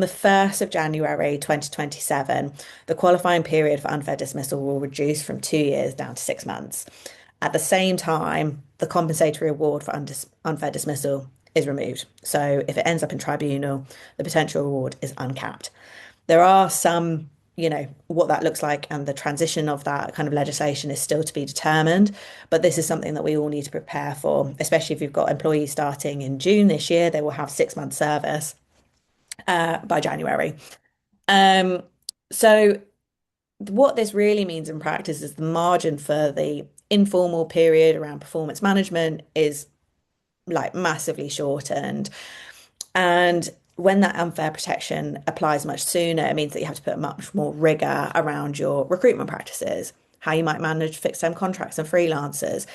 the 1st of January 2027, the qualifying period for unfair dismissal will reduce from 2 years down to 6 months. At the same time, the compensatory award for unfair dismissal is removed. So if it ends up in tribunal, the potential reward is uncapped. There are some, what that looks like and the transition of that kind of legislation is still to be determined. But this is something that we all need to prepare for, especially if you've got employees starting in June this year, they will have 6 months service by January. Um, so what this really means in practice is the margin for the informal period around performance management is like massively shortened. And when that unfair protection applies much sooner, it means that you have to put much more rigor around your recruitment practices, how you might manage fixed term contracts and freelancers,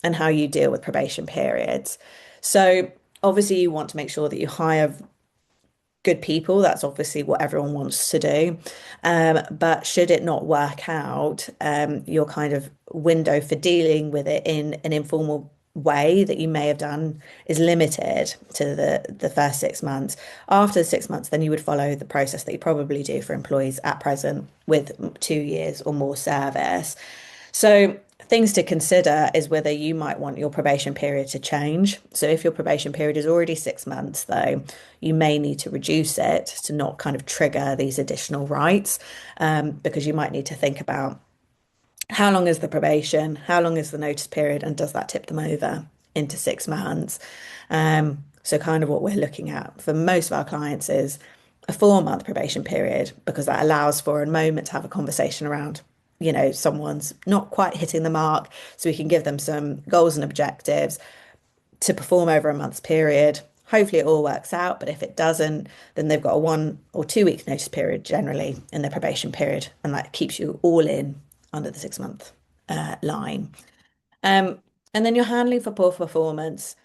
and how you deal with probation periods. So, obviously, you want to make sure that you hire good people. That's obviously what everyone wants to do. But should it not work out, your kind of window for dealing with it in an informal way that you may have done is limited to the first 6 months. After the 6 months, then you would follow the process that you probably do for employees at present with 2 years or more service. So things to consider is whether you might want your probation period to change. So if your probation period is already 6 months, though, you may need to reduce it to not kind of trigger these additional rights, because you might need to think about how long is the probation, how long is the notice period, and does that tip them over into 6 months? So kind of what we're looking at for most of our clients is a 4 month probation period because that allows for a moment to have a conversation around, someone's not quite hitting the mark. So we can give them some goals and objectives to perform over a month's period. Hopefully it all works out, but if it doesn't, then they've got a 1 or 2 week notice period generally in their probation period, and that keeps you all in under the 6 month line. Um, and then your handling for poor performance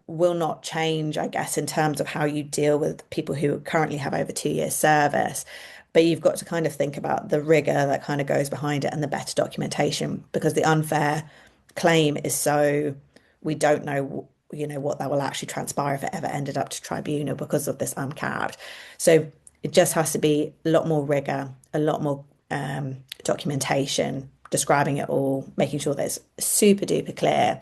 will not change, I guess, in terms of how you deal with people who currently have over 2 years service. But you've got to kind of think about the rigor that kind of goes behind it and the better documentation because the unfair claim is so we don't know, what that will actually transpire if it ever ended up to tribunal because of this uncapped. So it just has to be a lot more rigor, a lot more documentation, describing it all, making sure that it's super duper clear.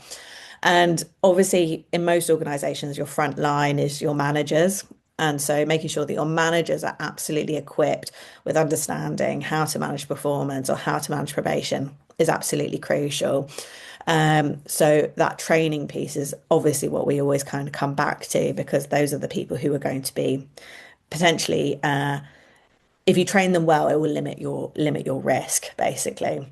And obviously, in most organizations, your front line is your managers. And so making sure that your managers are absolutely equipped with understanding how to manage performance or how to manage probation is absolutely crucial. So that training piece is obviously what we always kind of come back to because those are the people who are going to be potentially if you train them well, it will limit your risk, basically.